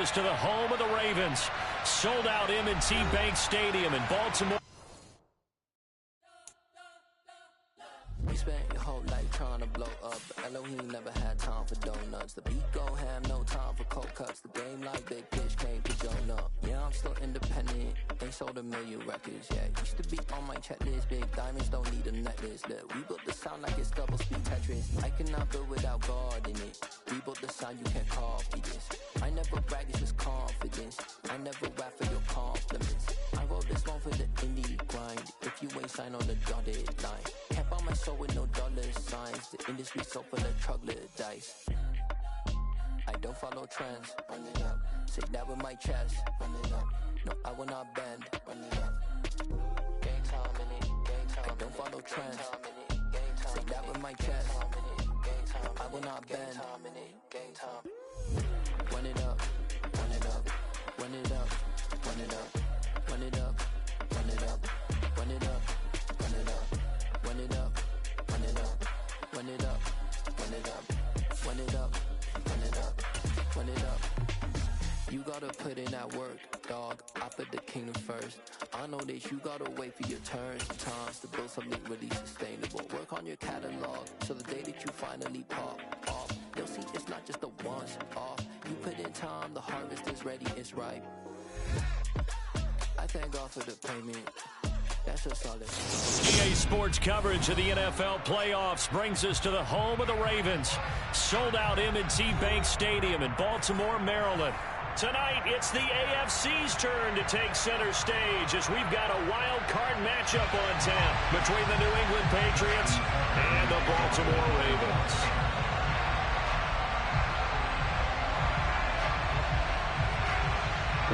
us to the home of the Ravens. Sold out M23 Bank Stadium in Baltimore. You spent your whole life trying to blow up, but Elohim never had time for donuts. The beat go ham, no time for cold cuts. The game like big pitch came to Jonah. Yeah, I'm still independent, ain't sold a million records yet. Used to be on my checklist, big diamonds don't need a necklace. Look, we built the sound like it's double speed Tetris. I cannot build without God in it. We built the sound, you can't copy this. I never brag, it's just confidence. I never rap for your compliments. I wrote this one for the indie grind. If you ain't signed on the dotted line, can't buy my soul with no dollar signs. The industry so full of troglodytes. I don't follow trends. Run it up. Say that with my chest. Run it up. No, I will not bend. Run it up. Game time in it. Game time. I don't follow trends. Say that with my chest. I will not bend. Game time. Run it up. Run it up. Run it up. Run it up. Run it up. Run it up. Run it up. Run it up. Run it up. Run it up. Run it up. Run it up. Run it up. Run it up. Run it up. You gotta put in that work, dog. I put the kingdom first. I know that you gotta wait for your turn sometimes to build something really sustainable. Work on your catalog so the day that you finally pop off, you'll see it's not just a once off. You put in time, the harvest is ready, it's ripe. I thank God for the payment. That's so solid. EA Sports coverage of the NFL playoffs brings us to the home of the Ravens. Sold out M&T Bank Stadium in Baltimore, Maryland. Tonight, it's the AFC's turn to take center stage as we've got a wild card matchup on tap between the New England Patriots and the Baltimore Ravens.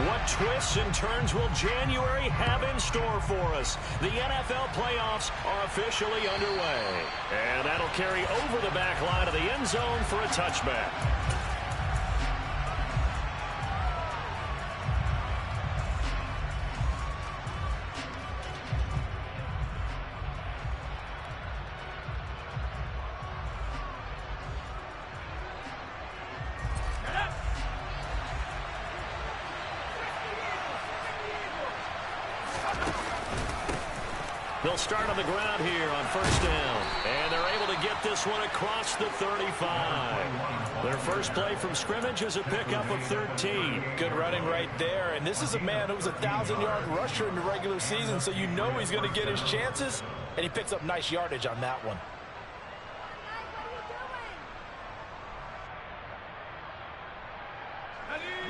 What twists and turns will January have in store for us? The NFL playoffs are officially underway. And that'll carry over the back line of the end zone for a touchback. They'll start on the ground here on first down. And they're able to get this one across the 35. Their first play from scrimmage is a pickup of 13. Good running right there. And this is a man who was a 1,000-yard rusher in the regular season, so you know he's going to get his chances. And he picks up nice yardage on that one.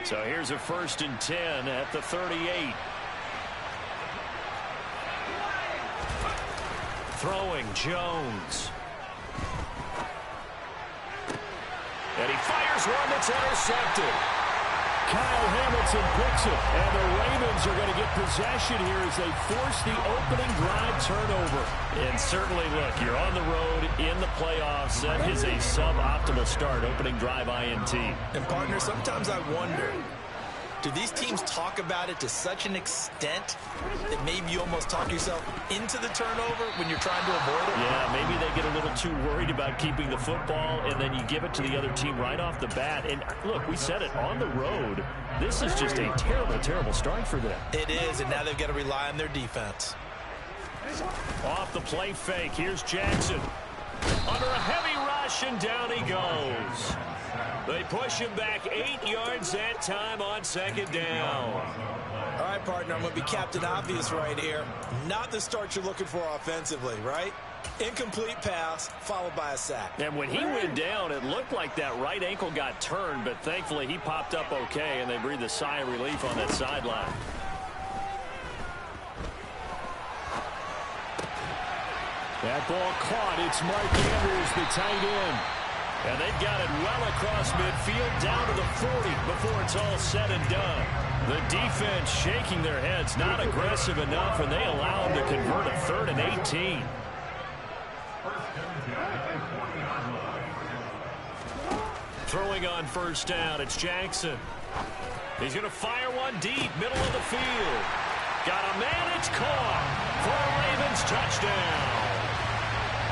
So here's a 1st and 10 at the 38. Throwing Jones. And he fires one that's intercepted. Kyle Hamilton picks it. And the Ravens are going to get possession here as they force the opening drive turnover. And certainly, look, you're on the road in the playoffs. That is a suboptimal start, opening drive INT. And, partner, sometimes I wonder, do these teams talk about it to such an extent that maybe you almost talk yourself into the turnover when you're trying to avoid it? Yeah, maybe they get a little too worried about keeping the football, and then you give it to the other team right off the bat. And, look, we said it, on the road, this is just a terrible, terrible start for them. It is, and now they've got to rely on their defense. Off the play fake, here's Jackson. Under a heavy rush, and down he goes. They push him back 8 yards that time on second down. All right, partner, I'm going to be Captain Obvious right here. Not the start you're looking for offensively, right? Incomplete pass, followed by a sack. And when he went down, it looked like that right ankle got turned, but thankfully he popped up okay, and they breathed a sigh of relief on that sideline. That ball caught. It's Mark Andrews, the tight end. And they've got it well across midfield, down to the 40 before it's all said and done. The defense shaking their heads, not aggressive enough, and they allow them to convert a 3rd and 18. Throwing on first down, it's Jackson. He's going to fire one deep, middle of the field. Got a man, it's caught for a Ravens touchdown.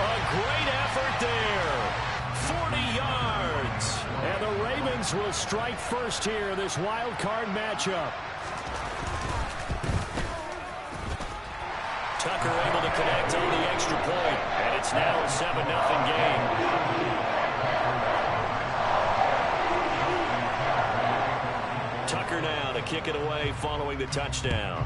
A great effort there. 40 yards. And the Ravens will strike first here, this wild card matchup. Tucker able to connect on the extra point, and it's now a 7-0 game. Tucker now to kick it away following the touchdown.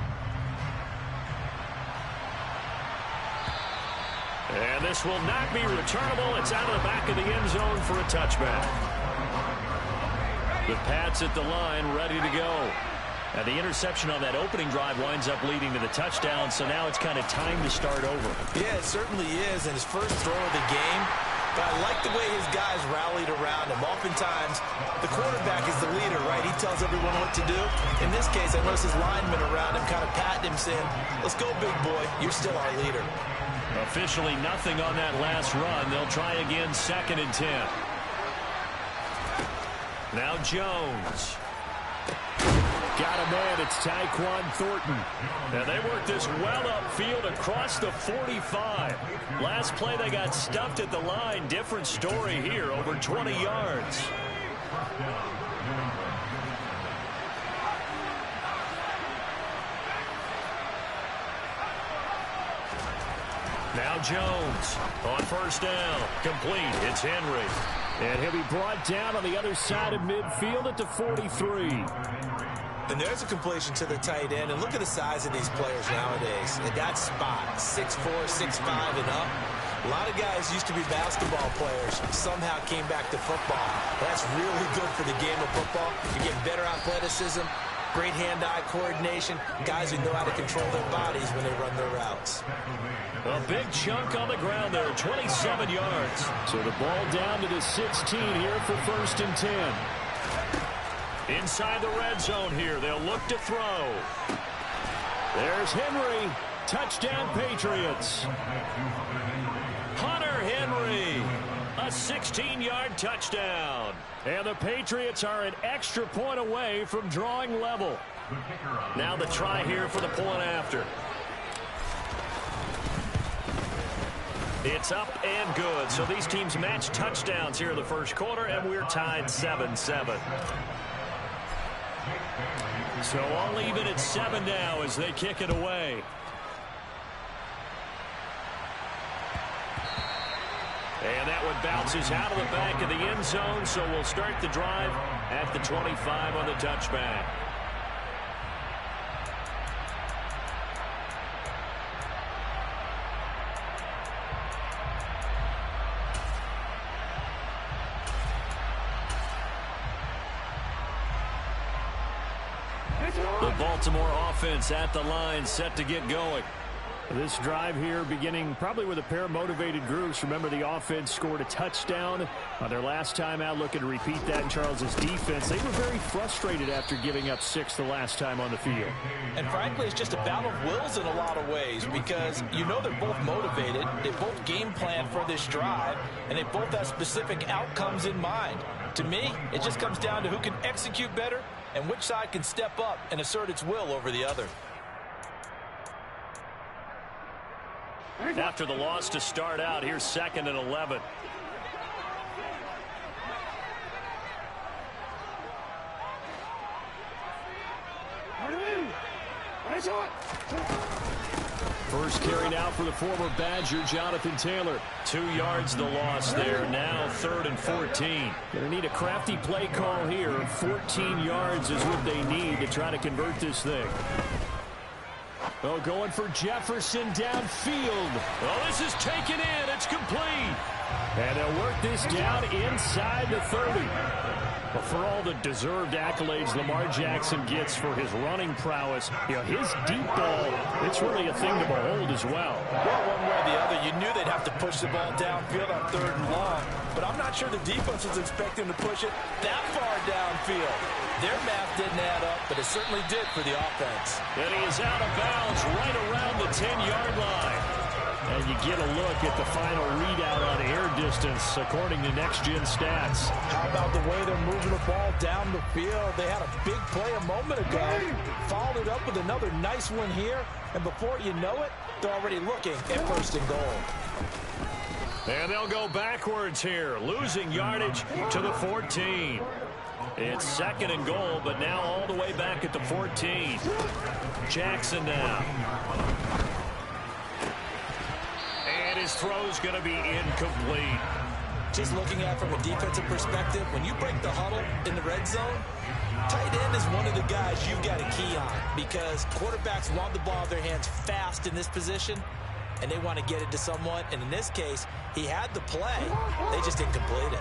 And this will not be returnable. It's out of the back of the end zone for a touchback. The Pats at the line, ready to go. And the interception on that opening drive winds up leading to the touchdown, so now it's kind of time to start over. Yeah, it certainly is, and his first throw of the game. But I like the way his guys rallied around him. Oftentimes, the quarterback is the leader, right? He tells everyone what to do. In this case, I noticed his linemen around him kind of patting him, saying, let's go, big boy. You're still our leader. Officially nothing on that last run. They'll try again, 2nd and 10. Now Jones. Got a man, it's Tyquan Thornton. And they work this well upfield across the 45. Last play they got stuffed at the line. Different story here, over 20 yards. Now Jones on first down. Complete. It's Henry. And he'll be brought down on the other side of midfield at the 43. And there's a completion to the tight end. And look at the size of these players nowadays. At that spot, 6'4", 6'5", and up. A lot of guys used to be basketball players. Somehow came back to football. That's really good for the game of football. You get better athleticism, great hand-eye coordination, guys who know how to control their bodies when they run their routes. A big chunk on the ground there, 27 yards. So the ball down to the 16 here for 1st and 10. Inside the red zone here, they'll look to throw. There's Henry. Touchdown, Patriots. Hunter Henry. A 16-yard touchdown. And the Patriots are an extra point away from drawing level. Now the try here for the point after. It's up and good. So these teams match touchdowns here in the first quarter, and we're tied 7-7. So all even at 7 now as they kick it away. And that one bounces out of the back of the end zone, so we'll start the drive at the 25 on the touchback. The Baltimore offense at the line, set to get going. This drive here beginning probably with a pair of motivated groups. Remember, the offense scored a touchdown on their last time out, looking to repeat that in Charles's defense. They were very frustrated after giving up 6 the last time on the field. And frankly, it's just a battle of wills in a lot of ways, because you know they're both motivated. They both game plan for this drive, and they both have specific outcomes in mind. To me, it just comes down to who can execute better and which side can step up and assert its will over the other. After the loss to start out, here's 2nd and 11. First carry now for the former Badger, Jonathan Taylor. 2 yards the loss there. Now 3rd and 14. Going to need a crafty play call here. 14 yards is what they need to try to convert this thing. Oh, going for Jefferson downfield. Oh, this is taken in. It's complete. And they'll work this down inside the 30. But for all the deserved accolades Lamar Jackson gets for his running prowess, you know, his deep ball, it's really a thing to behold as well. Well, one way or the other, you knew they'd have to push the ball downfield on 3rd and long. But I'm not sure the defense was expecting to push it that far downfield. Their math didn't add up, but it certainly did for the offense. And he is out of bounds right around the 10-yard line. And you get a look at the final readout on air distance, according to Next Gen Stats. How about the way they're moving the ball down the field? They had a big play a moment ago, followed it up with another nice one here, and before you know it, they're already looking at 1st and goal. And they'll go backwards here, losing yardage to the 14. It's 2nd and goal, but now all the way back at the 14. Jackson now. And his throw's going to be incomplete. Just looking at it from a defensive perspective, when you break the huddle in the red zone, tight end is one of the guys you've got to key on because quarterbacks want the ball in their hands fast in this position, and they want to get it to someone. And in this case, he had the play. They just didn't complete it.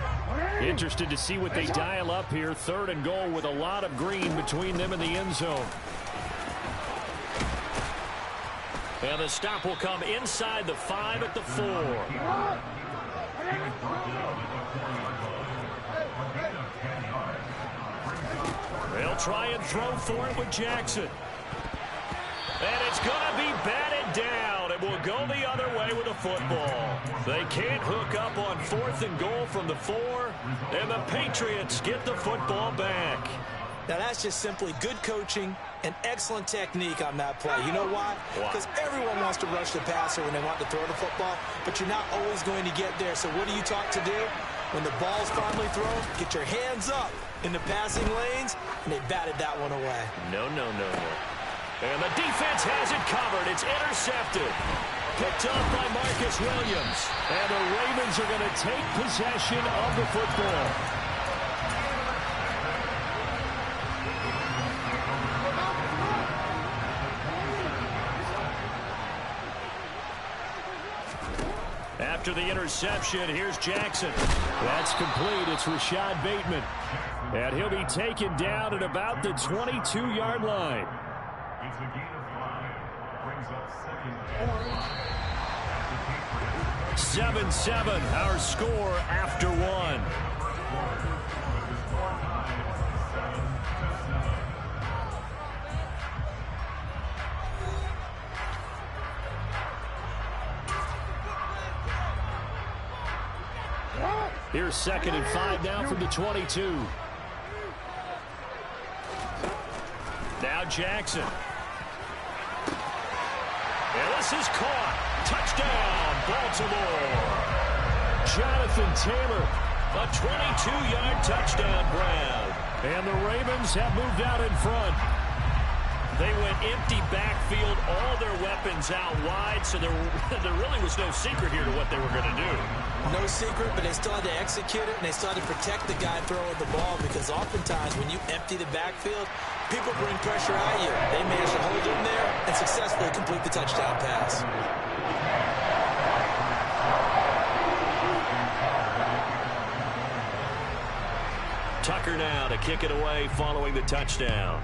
Interested to see what they dial up here. 3rd and goal with a lot of green between them and the end zone. And the stop will come inside the 5 at the 4. They'll try and throw for it with Jackson. And it's going to be batted down. It will go the other way with a football. They can't hook up on 4th and goal from the 4, and the Patriots get the football back. Now, that's just simply good coaching and excellent technique on that play. You know why? Because everyone wants to rush the passer when they want to throw the football, but you're not always going to get there. So what are you taught to do? When the ball's finally thrown, get your hands up in the passing lanes, and they batted that one away. No. And the defense has it covered. It's intercepted. Picked up by Marcus Williams. And the Ravens are going to take possession of the football. After the interception, here's Jackson. That's complete. It's Rashad Bateman. And he'll be taken down at about the 22-yard line. 7-7, our score after 1. Here's 2nd and 5 now from the 22. Now Jackson. And this is caught. Touchdown, Baltimore. Jonathan Taylor, a 22-yard touchdown grab. And the Ravens have moved out in front. They went empty backfield, all their weapons out wide, so there really was no secret here to what they were going to do. No secret, but they still had to execute it, and they still had to protect the guy throwing the ball because oftentimes when you empty the backfield, people bring pressure at you. They managed to hold him there and successfully complete the touchdown pass. Tucker now to kick it away following the touchdown.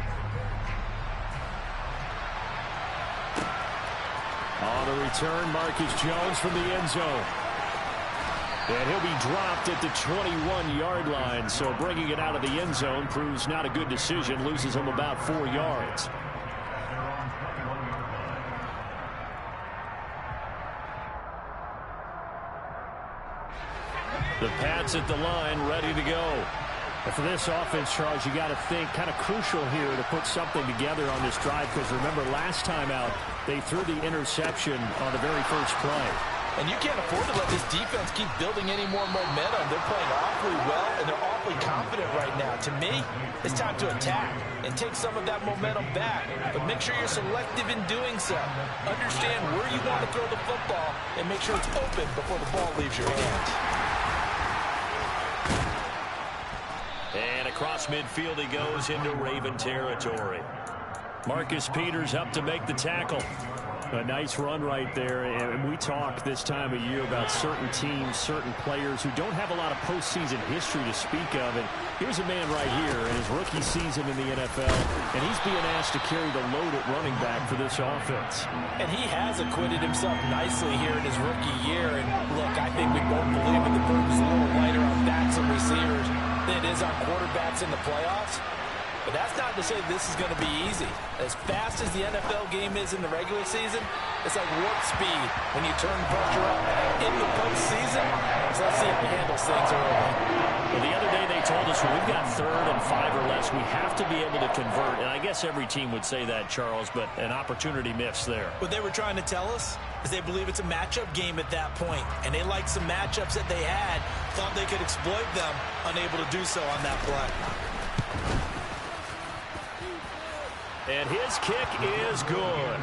On the return, Marcus Jones from the end zone. And he'll be dropped at the 21-yard line, so bringing it out of the end zone proves not a good decision, loses him about 4 yards. The Pats at the line, ready to go. And for this offense, Charles, you got to think kind of crucial here to put something together on this drive, because remember last time out they threw the interception on the very first play. And you can't afford to let this defense keep building any more momentum. They're playing awfully well, and they're awfully confident right now. To me, it's time to attack and take some of that momentum back. But make sure you're selective in doing so. Understand where you want to throw the football and make sure it's open before the ball leaves your hands. And across midfield he goes into Raven territory. Marcus Peters up to make the tackle. A nice run right there, and we talk this time of year about certain teams, certain players who don't have a lot of postseason history to speak of. And here's a man right here in his rookie season in the NFL, and he's being asked to carry the load at running back for this offense. And he has acquitted himself nicely here in his rookie year. And look, I think we both believe that the burden's a little lighter on backs and receivers than it is on quarterbacks in the playoffs. But that's not to say this is going to be easy. As fast as the NFL game is in the regular season, it's like warp speed when you turn pressure up in the postseason. So let's see if he handles things early. Well, the other day they told us when we've got 3rd and 5 or less, we have to be able to convert. And I guess every team would say that, Charles, but an opportunity missed there. What they were trying to tell us is they believe it's a matchup game at that point. And they liked some matchups that they had, thought they could exploit them, unable to do so on that play. And his kick is good.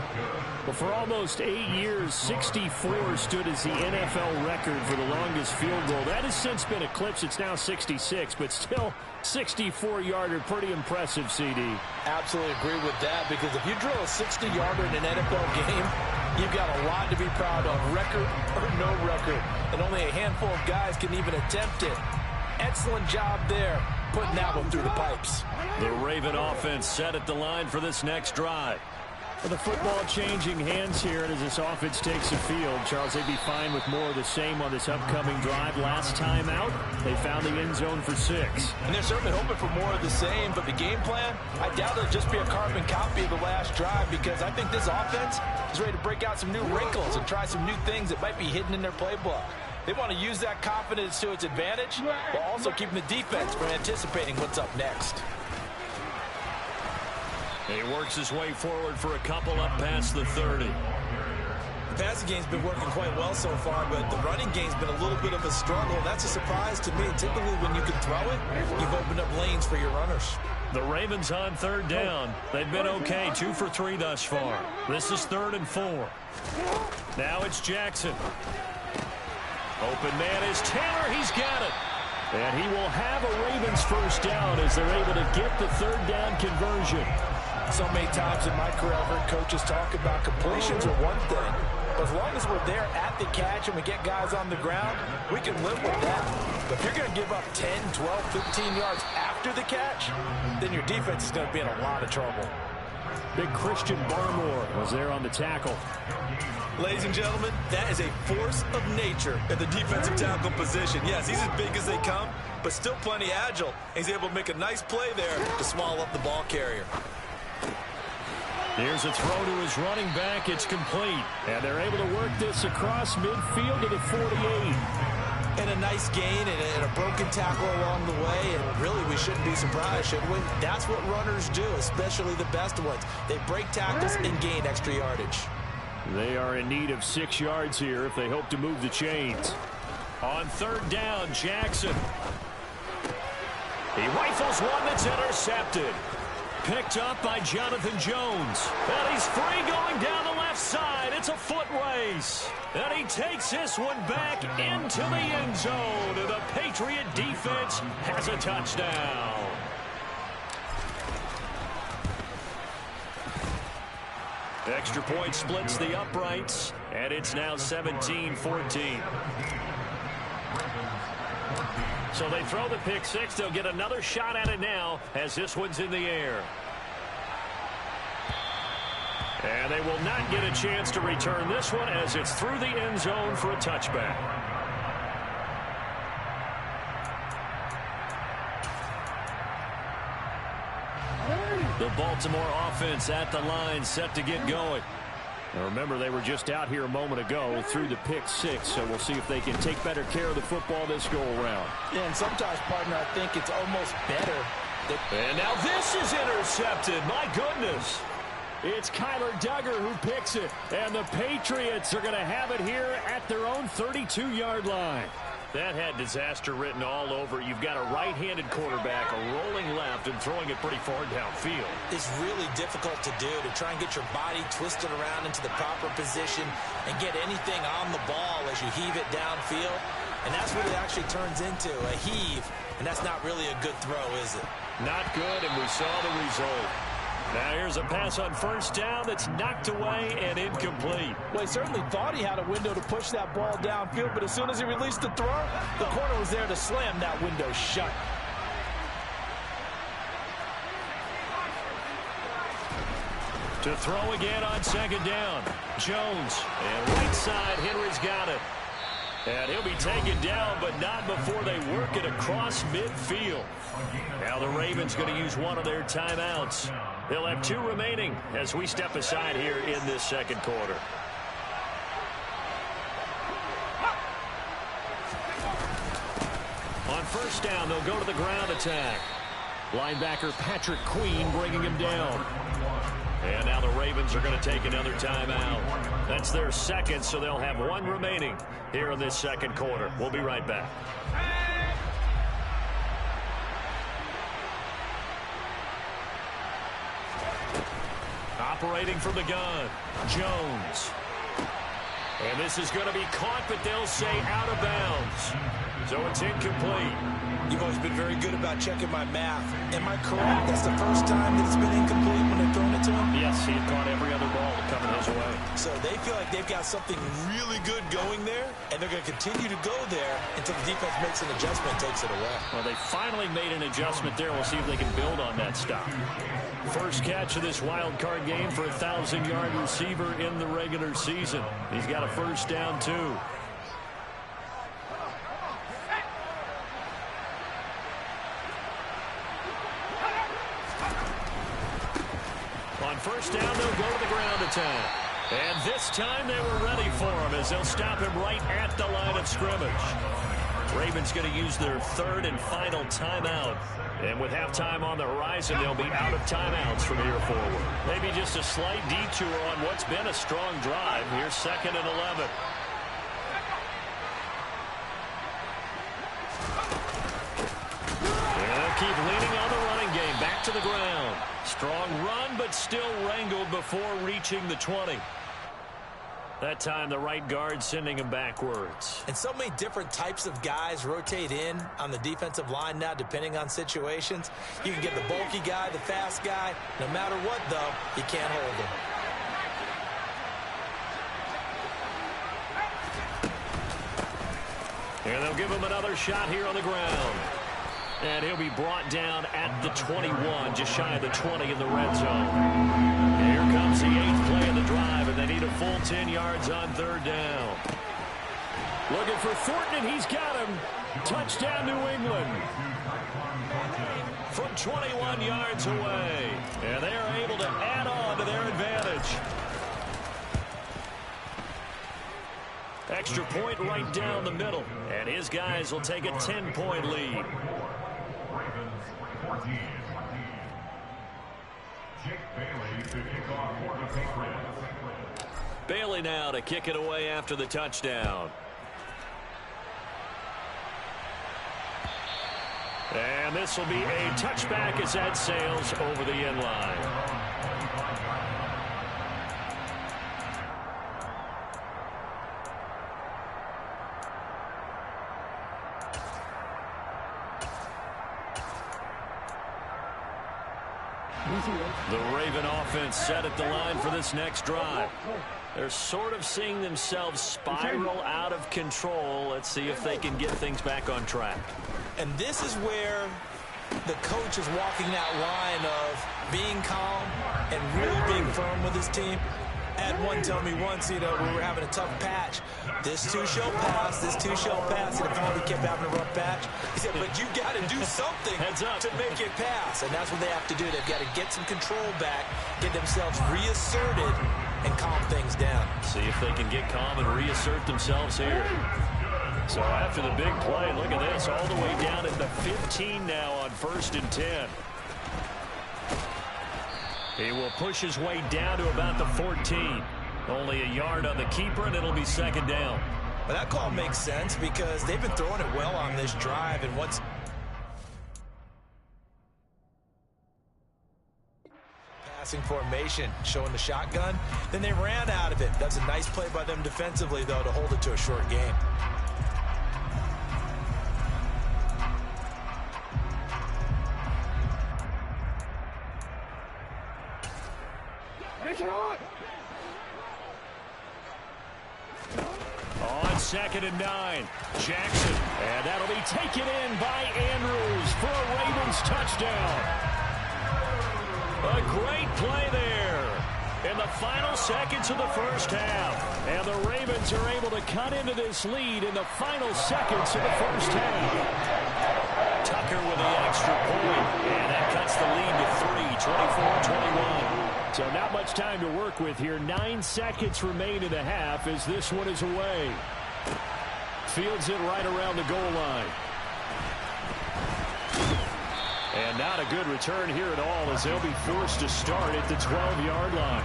Well, for almost 8 years, 64 stood as the NFL record for the longest field goal. That has since been eclipsed. It's now 66, but still 64-yarder. Pretty impressive, CD. Absolutely agree with that, because if you drill a 60-yarder in an NFL game, you've got a lot to be proud of, record or no record. And only a handful of guys can even attempt it. Excellent job there, putting that one through the pipes. The Raven offense set at the line for this next drive. Well, the football changing hands here, and as this offense takes the field, Charles, they'd be fine with more of the same on this upcoming drive. Last time out, they found the end zone for 6. And they're certainly hoping for more of the same, but the game plan, I doubt it'll just be a carbon copy of the last drive, because I think this offense is ready to break out some new wrinkles and try some new things that might be hidden in their playbook. They want to use that confidence to its advantage, while also keeping the defense from anticipating what's up next. He works his way forward for a couple up past the 30. The passing game's been working quite well so far, but the running game's been a little bit of a struggle. That's a surprise to me. Typically, when you can throw it, you've opened up lanes for your runners. The Ravens on 3rd down. They've been okay, 2 for 3 thus far. This is 3rd and 4. Now it's Jackson. Open man is Taylor. He's got it. And he will have a Ravens first down as they're able to get the 3rd down conversion. So many times in my career, I've heard coaches talk about completions are one thing, but as long as we're there at the catch and we get guys on the ground, we can live with that. But if you're going to give up 10, 12, 15 yards after the catch, then your defense is going to be in a lot of trouble. Big Christian Barmore was there on the tackle. Ladies and gentlemen, that is a force of nature in the defensive tackle position. Yes, he's as big as they come, but still plenty agile. He's able to make a nice play there to swallow up the ball carrier. Here's a throw to his running back. It's complete. And they're able to work this across midfield to the 48. And a nice gain and a broken tackle along the way. And really, we shouldn't be surprised, should we? That's what runners do, especially the best ones. They break tackles and gain extra yardage. They are in need of 6 yards here if they hope to move the chains. On 3rd down, Jackson. He rifles one that's intercepted. Picked up by Jonathan Jones. And he's free going down the left side. It's a foot race. And he takes this one back into the end zone. And the Patriot defense has a touchdown. Extra point splits the uprights. And it's now 17-14. So they throw the pick 6. They'll get another shot at it now as this one's in the air. And they will not get a chance to return this one as it's through the end zone for a touchback. The Baltimore offense at the line, set to get going. Now remember, they were just out here a moment ago through the pick 6, so we'll see if they can take better care of the football this go-around. Yeah, and sometimes, partner, I think it's almost better. And now this is intercepted. My goodness. It's Kyler Duggar who picks it, and the Patriots are going to have it here at their own 32-yard line. That had disaster written all over. You've got a right-handed quarterback, a rolling left, and throwing it pretty far downfield. It's really difficult to do, to try and get your body twisted around into the proper position and get anything on the ball as you heave it downfield. And that's what it actually turns into, a heave. And that's not really a good throw, is it? Not good, and we saw the result. Now here's a pass on 1st down that's knocked away and incomplete. Well, he certainly thought he had a window to push that ball downfield, but as soon as he released the throw, the corner was there to slam that window shut. To throw again on 2nd down. Jones, and right side, Henry's got it. And he'll be taken down, but not before they work it across midfield. Now the Ravens going to use one of their timeouts. They'll have 2 remaining as we step aside here in this second quarter. On first down, they'll go to the ground attack. Linebacker Patrick Queen bringing him down. And now the Ravens are going to take another timeout. That's their second, so they'll have 1 remaining here in this second quarter. We'll be right back. Operating from the gun, Jones. And this is going to be caught, but they'll say out of bounds. So it's incomplete. You've always been very good about checking my math. Am I correct? That's the first time that it's been incomplete when they've thrown it to him? Yes, he had caught every other ball coming his way. So they feel like they've got something really good going there, and they're going to continue to go there until the defense makes an adjustment and takes it away. Well, they finally made an adjustment there. We'll see if they can build on that stop. First catch of this wild card game for a 1,000-yard receiver in the regular season. He's got a first down, too. On first down, they'll go to the ground attack. And this time they were ready for him as they'll stop him right at the line of scrimmage. Ravens going to use their 3rd and final timeout. And with halftime on the horizon, they'll be out of timeouts from here forward. Maybe just a slight detour on what's been a strong drive. Here's 2nd and 11. They'll keep leaning on the running game. Back to the ground. Strong run, but still wrangled before reaching the 20. That time, the right guard sending him backwards. And so many different types of guys rotate in on the defensive line now, depending on situations. You can get the bulky guy, the fast guy. No matter what, though, you can't hold him. And they'll give him another shot here on the ground. And he'll be brought down at the 21, just shy of the 20 in the red zone. Here comes the 8th play of the drive, and they need a full 10 yards on 3rd down. Looking for Thornton, and he's got him. Touchdown, New England. From 21 yards away. And they are able to add on to their advantage. Extra point right down the middle. And his guys will take a 10-point lead. Bailey now to kick it away after the touchdown. And this will be a touchback as that sails over the end line. The Raven offense set at the line for this next drive. They're sort of seeing themselves spiral out of control. Let's see if they can get things back on track. And this is where the coach is walking that line of being calm and really being firm with his team. I had one tell me once, we were having a tough patch. This too shall pass, this too shall pass. And if we kept having a rough patch, he said, but you got to do something to make it pass. And that's what they have to do. They've got to get some control back, get themselves reasserted, and calm things down. See if they can get calm and reassert themselves here. So after the big play, look at this, all the way down at the 15 now on 1st and 10. He will push his way down to about the 14. Only a yard on the keeper, and it'll be 2nd down. But that call makes sense because they've been throwing it well on this drive, and once passing formation, showing the shotgun, then they ran out of it. That's a nice play by them defensively, though, to hold it to a short game. On 2nd and 9, Jackson, and that'll be taken in by Andrews for a Ravens touchdown. A great play there. in the final seconds of the first half. And the Ravens are able to cut into this lead in the final seconds of the first half. Tucker with the extra point, and that cuts the lead to 3, 24-21. So not much time to work with here. 9 seconds remain in the half as this one is away. Fields it right around the goal line. And not a good return here at all as they'll be forced to start at the 12-yard line.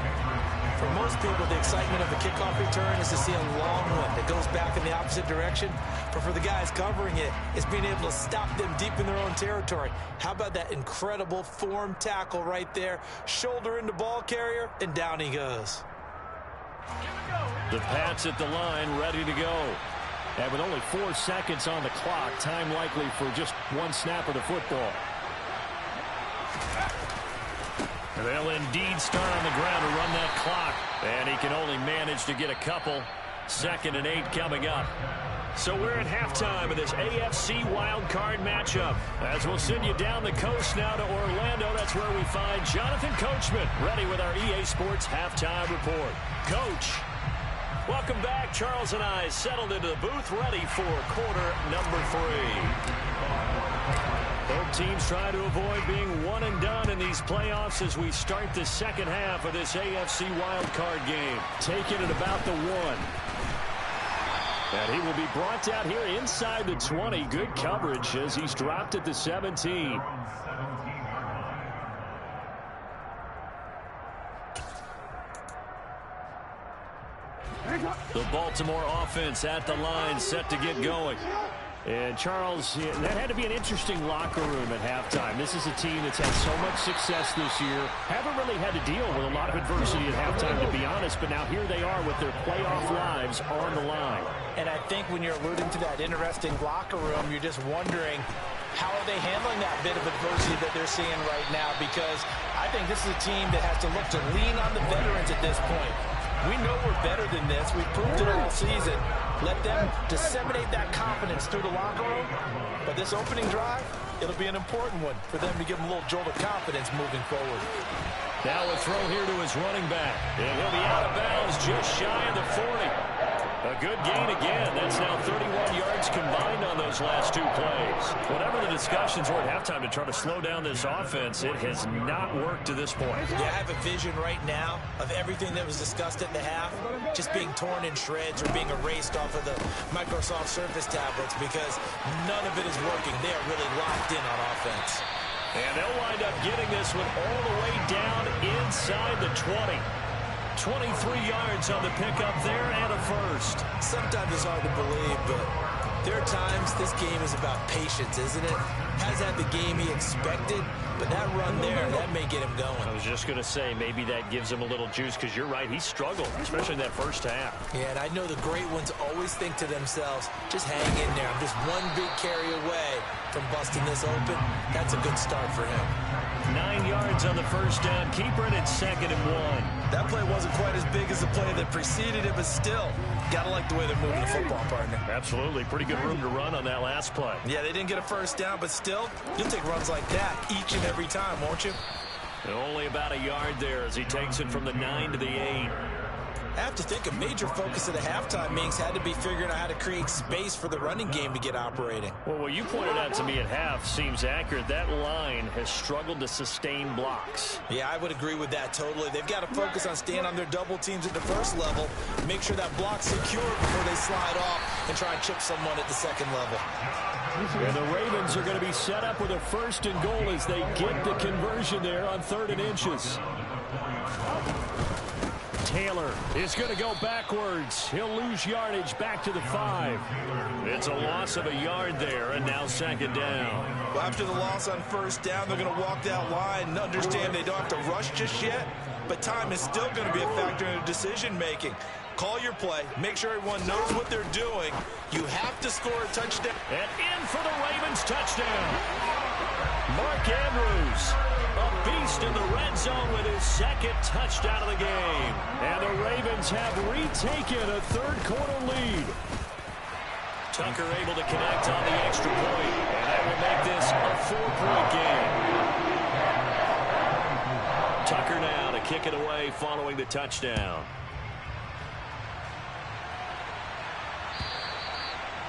For most people, the excitement of the kickoff return is to see a long one that goes back in the opposite direction. But for the guys covering it, it's being able to stop them deep in their own territory. How about that incredible form tackle right there? Shoulder into ball carrier, and down he goes. The Pats at the line, ready to go. And with only 4 seconds on the clock, time likely for just one snap of the football. They'll indeed start on the ground to run that clock. And he can only manage to get a couple. 2nd and 8 coming up. So we're at halftime of this AFC wildcard matchup. As we'll send you down the coast now to Orlando. That's where we find Jonathan Coachman ready with our EA Sports halftime report. Coach, welcome back. Charles and I settled into the booth ready for quarter number 3. Both teams try to avoid being one and done in these playoffs as we start the second half of this AFC wildcard game. Taking it about the 1. And he will be brought down here inside the 20. Good coverage as he's dropped at the 17. The Baltimore offense at the line, set to get going. And, Charles, that had to be an interesting locker room at halftime. This is a team that's had so much success this year. Haven't really had to deal with a lot of adversity at halftime, to be honest. But now here they are with their playoff lives on the line. And I think when you're alluding to that interesting locker room, you're just wondering, how are they handling that bit of adversity that they're seeing right now? Because I think this is a team that has to look to lean on the veterans at this point. We know we're better than this. We've proved it all season. Let them disseminate that confidence through the locker room. But this opening drive, it'll be an important one for them to give them a little jolt of confidence moving forward. Now a throw here to his running back. And he'll be out of bounds just shy of the 40. A good gain again. That's now 31 yards combined on those last 2 plays. Whatever the discussions were at halftime to try to slow down this offense, it has not worked to this point. Yeah, I have a vision right now of everything that was discussed at the half just being torn in shreds or being erased off of the Microsoft Surface tablets because none of it is working. They are really locked in on offense. And they'll wind up getting this one all the way down inside the 20. 23 yards on the pickup there and a first. Sometimes it's hard to believe, but there are times this game is about patience, isn't it? Has had the game he expected, but that run there, that may get him going. I was just going to say, maybe that gives him a little juice because you're right, he struggled, especially in that first half. Yeah, and I know the great ones always think to themselves, just hang in there. I'm just one big carry away from busting this open. That's a good start for him. 9 yards on the first down. Keeper it at 2nd and 1. That play wasn't quite as big as the play that preceded it, but still, got to like the way they're moving the football, partner. Absolutely. Pretty good room to run on that last play. Yeah, they didn't get a first down, but still, you'll take runs like that each and every time, won't you? And only about a yard there as he takes it from the 9 to the 8. I have to think a major focus of the halftime meetings had to be figuring out how to create space for the running game to get operating. Well, what you pointed out to me at half seems accurate. That line has struggled to sustain blocks. Yeah, I would agree with that totally. They've got to focus on staying on their double teams at the first level, make sure that block's secure before they slide off and try and chip someone at the second level. And the Ravens are going to be set up with a 1st and goal as they get the conversion there on 3rd and inches. Taylor is going to go backwards. He'll lose yardage back to the 5. It's a loss of a yard there, and now 2nd down. Well, after the loss on 1st down, they're going to walk that line and understand they don't have to rush just yet, but time is still going to be a factor in their decision-making. Call your play. Make sure everyone knows what they're doing. You have to score a touchdown. And in for the Ravens touchdown. Mark Andrews, a beast in the red zone with his 2nd touchdown of the game. And the Ravens have retaken a 3rd quarter lead. Tucker able to connect on the extra point, and that will make this a 4-point game. Tucker now to kick it away following the touchdown.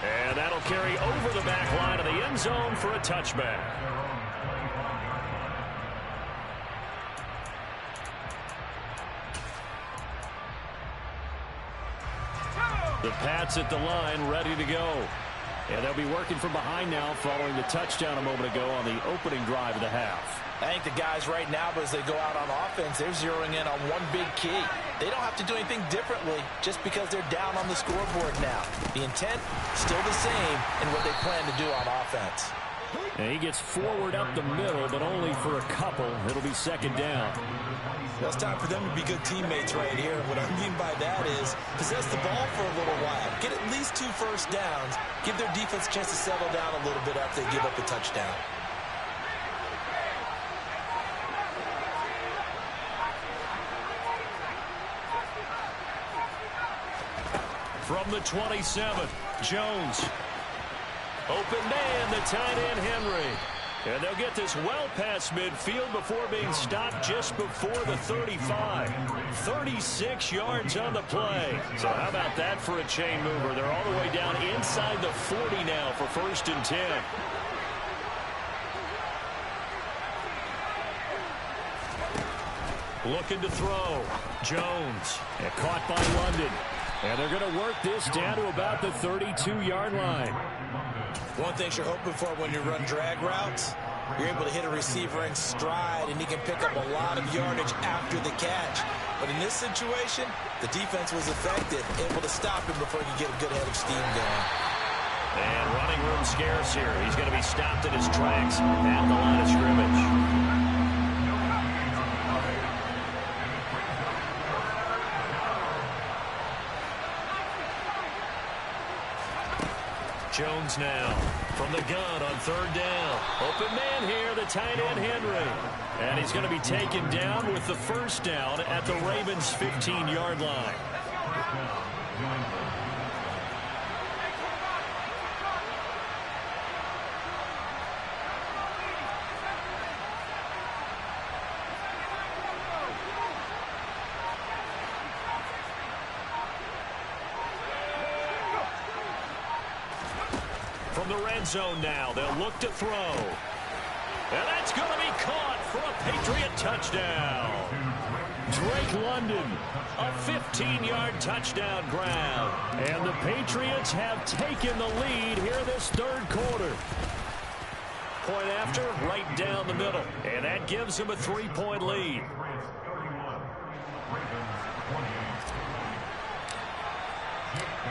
And that'll carry over the back line of the end zone for a touchback. The Pats at the line, ready to go. And they'll be working from behind now following the touchdown a moment ago on the opening drive of the half. I think the guys right now, as they go out on offense, they're zeroing in on one big key. They don't have to do anything differently just because they're down on the scoreboard now. The intent, still the same in what they plan to do on offense. And he gets forward up the middle, but only for a couple. It'll be second down. Well, it's time for them to be good teammates right here. What I mean by that is possess the ball for a little while. Get at least 2 first downs. Give their defense a chance to settle down a little bit after they give up the touchdown. From the 27, Jones. Open man, the tight end, Henry. And they'll get this well past midfield before being stopped just before the 35. 36 yards on the play. So how about that for a chain mover? They're all the way down inside the 40 now for 1st and 10. Looking to throw. Jones. And caught by London. And they're going to work this down to about the 32-yard line. One thing you're hoping for when you run drag routes, you're able to hit a receiver in stride, and he can pick up a lot of yardage after the catch. But in this situation, the defense was effective, able to stop him before he could get a good head of steam going. And running room scarce here. He's going to be stopped in his tracks at the line of scrimmage. Jones now from the gun on 3rd down. Open man here, the tight end Henry. And he's going to be taken down with the 1st down at the Ravens' 15-yard line. From the red zone now, they'll look to throw. And that's going to be caught for a Patriot touchdown. Drake London, a 15-yard touchdown grab. And the Patriots have taken the lead here this 3rd quarter. Point after, right down the middle. And that gives them a 3-point lead.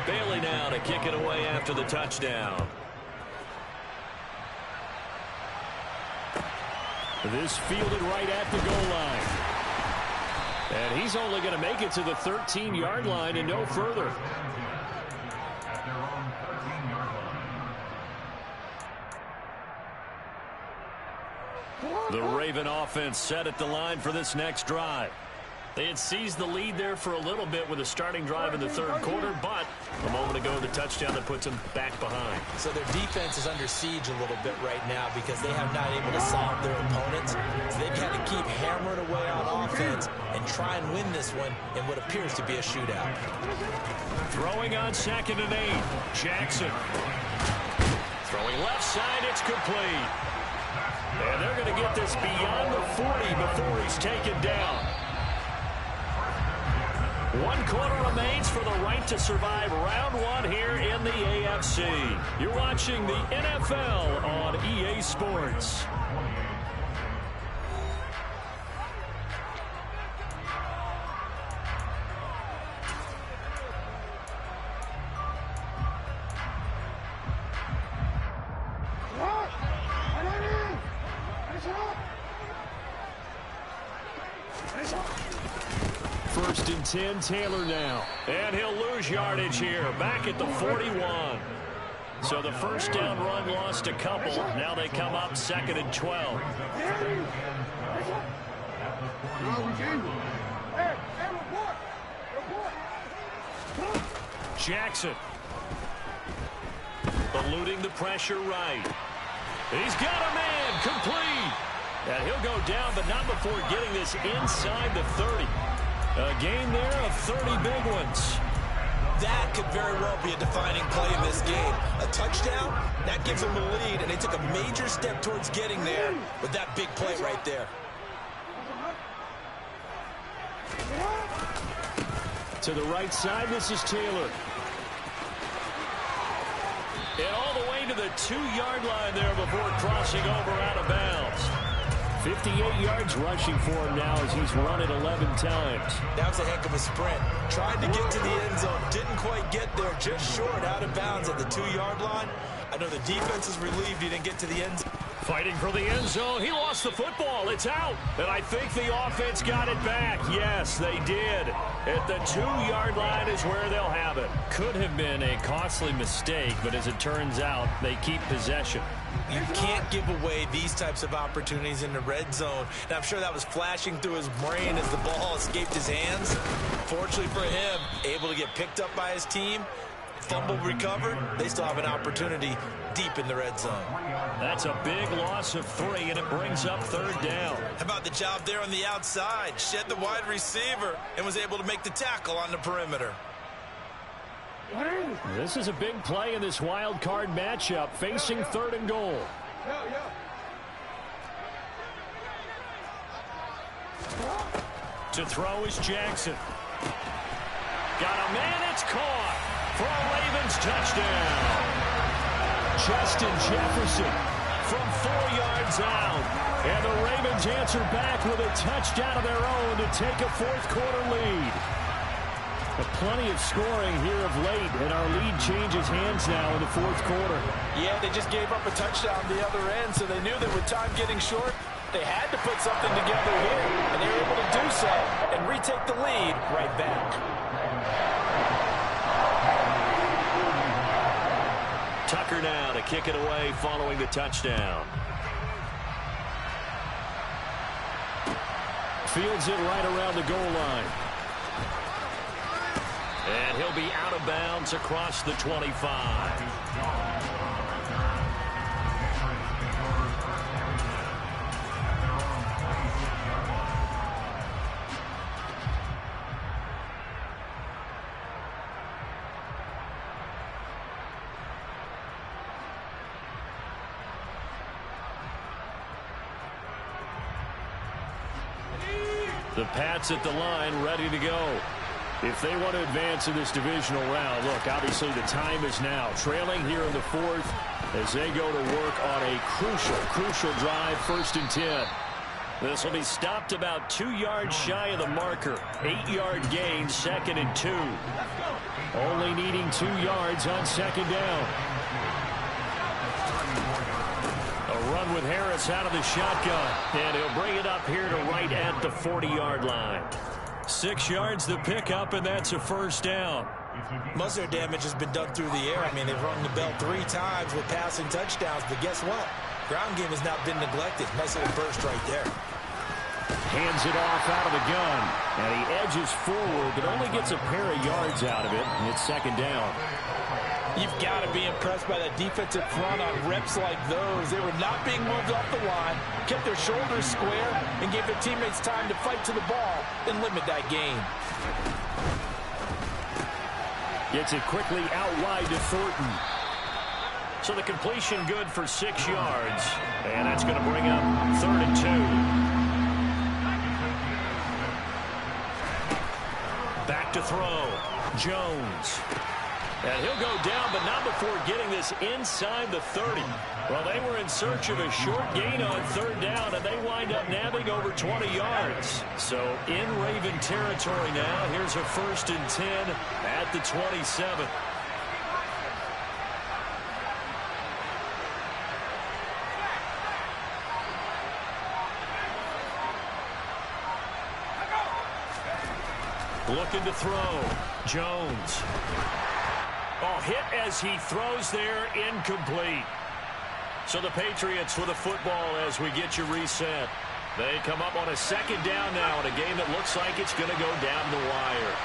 Bailey now to kick it away after the touchdown. This fielded right at the goal line. And he's only going to make it to the 13-yard line and no further. The Raven offense set at the line for this next drive. They had seized the lead there for a little bit with a starting drive in the 3rd quarter, but a moment ago the touchdown that puts them back behind. So their defense is under siege a little bit right now because they have not able to solve their opponents. So they've had to keep hammering away on offense and try and win this one in what appears to be a shootout. Throwing on 2nd and 8. Jackson. Throwing left side, it's complete. And they're going to get this beyond the 40 before he's taken down. 1 quarter remains for the right to survive round 1 here in the AFC. You're watching the NFL on EA Sports. First and 10, Taylor now. And he'll lose yardage here, back at the 41. So the 1st down run lost a couple. Now they come up 2nd and 12. Jackson. Eluding the pressure right. He's got a man, complete. And he'll go down, but not before getting this inside the 30. A gain there of 30 big ones. That could very well be a defining play in this game. A touchdown, that gives them a lead, and they took a major step towards getting there with that big play right there. To the right side, this is Taylor. And all the way to the 2-yard line there before crossing over out of bounds. 58 yards rushing for him now as he's run it 11 times. That was a heck of a sprint. Tried to get to the end zone. Didn't quite get there. Just short out of bounds at the 2-yard line. I know the defense is relieved he didn't get to the end zone. Fighting for the end zone. He lost the football. It's out. And I think the offense got it back. Yes, they did. At the 2-yard line is where they'll have it. Could have been a costly mistake, but as it turns out, they keep possession. You can't give away these types of opportunities in the red zone. And I'm sure that was flashing through his brain as the ball escaped his hands. Fortunately for him, able to get picked up by his team. Fumble recovered. They still have an opportunity deep in the red zone. That's a big loss of 3, and it brings up 3rd down. How about the job there on the outside? Shed the wide receiver and was able to make the tackle on the perimeter. This is a big play in this wild card matchup, facing 3rd and goal. To throw is Jackson. Got a man, it's caught for a Ravens touchdown. Justin Jefferson from 4 yards out. And the Ravens answer back with a touchdown of their own to take a 4th quarter lead. But plenty of scoring here of late, and our lead changes hands now in the 4th quarter. Yeah, they just gave up a touchdown the other end, so they knew that with time getting short, they had to put something together here, and they were able to do so and retake the lead right back. Tucker now to kick it away following the touchdown. Fields it right around the goal line. And he'll be out of bounds across the 25. The Pats at the line, ready to go. If they want to advance in this divisional round, look, obviously the time is now. Trailing here in the 4th as they go to work on a crucial drive, 1st and 10. This will be stopped about 2 yards shy of the marker. 8-yard gain, 2nd and 2. Only needing 2 yards on 2nd down. A run with Harris out of the shotgun. And he'll bring it up here to right at the 40-yard line. 6 yards the pickup, and that's a 1st down. Most of their damage has been done through the air. I mean, they've rung the bell 3 times with passing touchdowns, but guess what? Ground game has not been neglected. Nice little burst right there. Hands it off out of the gun, and he edges forward, but only gets a pair of yards out of it, and it's 2nd down. You've got to be impressed by that defensive front on reps like those. They were not being moved off the line, kept their shoulders square, and gave their teammates time to fight to the ball and limit that gain. Gets it quickly out wide to Thornton. So the completion good for 6 yards, and that's going to bring up 3rd and 2. Back to throw. Jones. And he'll go down, but not before getting this inside the 30. Well, they were in search of a short gain on 3rd down, and they wind up nabbing over 20 yards. So in Raven territory now, here's a 1st and 10 at the 27. Looking to throw. Jones. Oh, hit as he throws there, incomplete. So the Patriots with a football as we get you reset. They come up on a 2nd down now in a game that looks like it's going to go down the wire.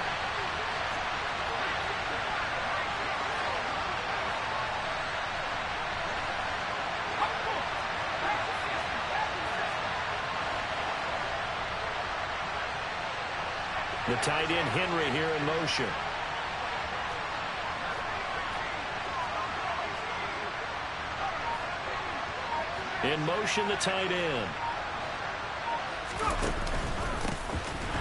The tight end Henry here in motion. In motion, the tight end.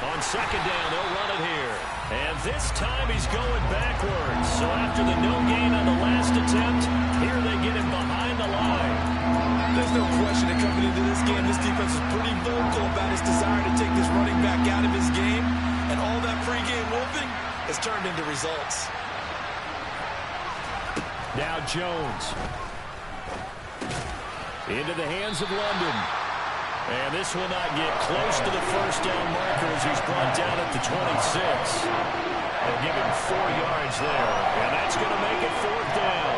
On second down, they'll run it here. And this time he's going backwards. So after the no gain on the last attempt, here they get him behind the line. There's no question that coming into this game, this defense is pretty vocal about its desire to take this running back out of his game. And all that pregame wolfing has turned into results. Now Jones. Into the hands of London. And this will not get close to the first down marker as he's brought down at the 26. They'll give him 4 yards there. And that's going to make it 4th down.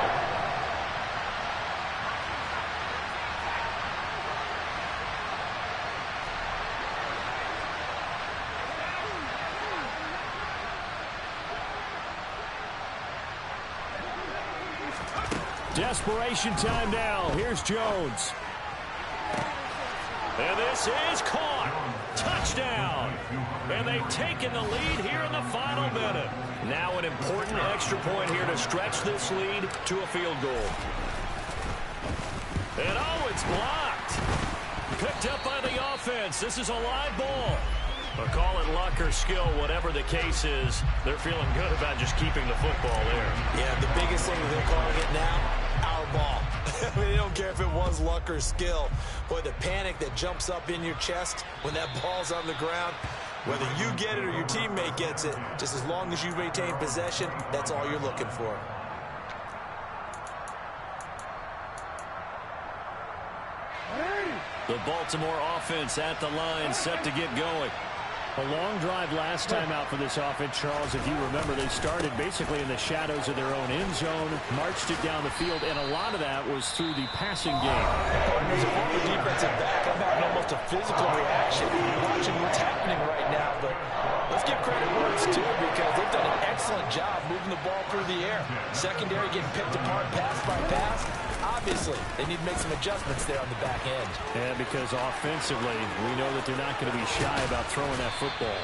Desperation time now. Here's Jones. And this is caught. Touchdown. And they've taken the lead here in the final minute. Now an important extra point here to stretch this lead to a field goal. And oh, it's blocked. Picked up by the offense. This is a live ball. But call it luck or skill, whatever the case is, they're feeling good about just keeping the football there. Yeah, the biggest thing that they're calling it now, our ball. I mean, they don't care if it was luck or skill. Boy, the panic that jumps up in your chest when that ball's on the ground, whether you get it or your teammate gets it, just as long as you maintain possession, that's all you're looking for. The Baltimore offense at the line, set to get going. A long drive last time out for this offense, Charles. If you remember, they started basically in the shadows of their own end zone, marched it down the field, and a lot of that was through the passing game. As a former defensive back, I'm having almost a physical reaction watching what's happening right now. But let's give credit where it's due because they've done an excellent job moving the ball through the air. Secondary getting picked apart pass by pass. Obviously, they need to make some adjustments there on the back end. And because offensively, we know that they're not going to be shy about throwing that football.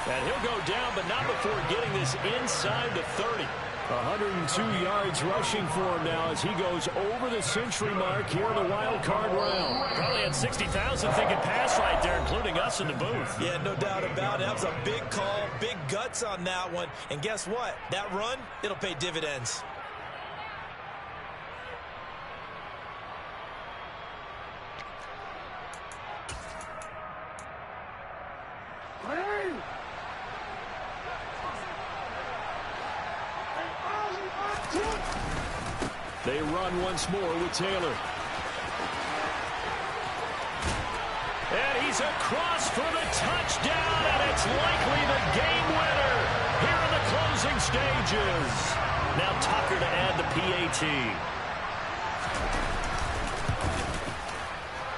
And he'll go down, but not before getting this inside the 30. 102 yards rushing for him now as he goes over the century mark here in the wild card round. Probably had 60,000 thinking pass right there, including us in the booth. Yeah, no doubt about it. That was a big call, big guts on that one. And guess what? That run, it'll pay dividends. They run once more with Taylor. And he's across for the touchdown, and it's likely the game winner here in the closing stages. Now Tucker to add the PAT.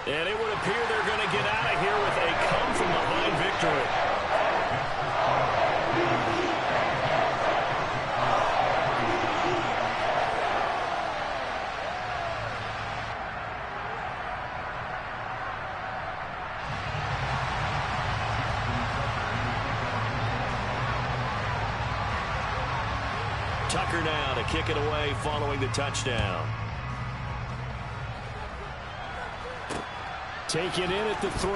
And it would appear they're going to get out of here with a come-from-behind victory. Tucker now to kick it away following the touchdown. Taken in at the 3.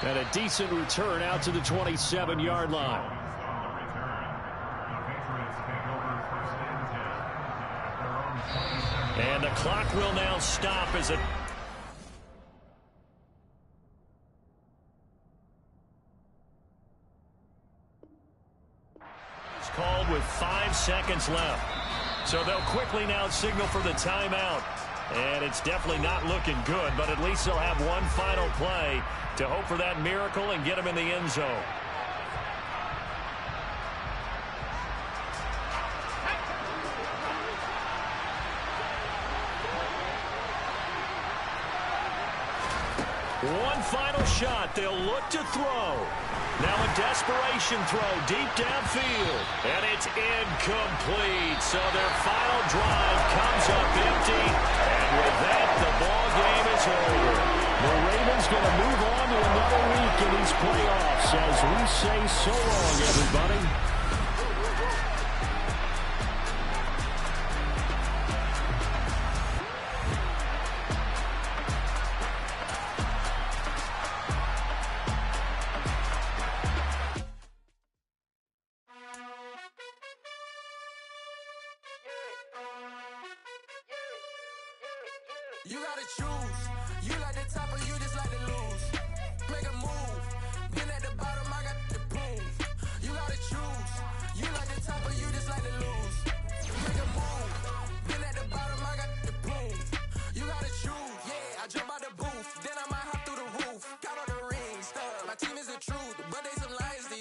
And a decent return out to the 27-yard line. And the clock will now stop as it... It's called with 5 seconds left. So they'll quickly now signal for the timeout. And it's definitely not looking good, but at least they'll have one final play to hope for that miracle and get them in the end zone. One final shot. They'll look to throw. Now a desperation throw deep downfield. And it's incomplete. So their final drive comes up empty. And with that, the ball game is over. The Ravens going to move on to another back in these playoffs as we say so long, everybody. You gotta choose.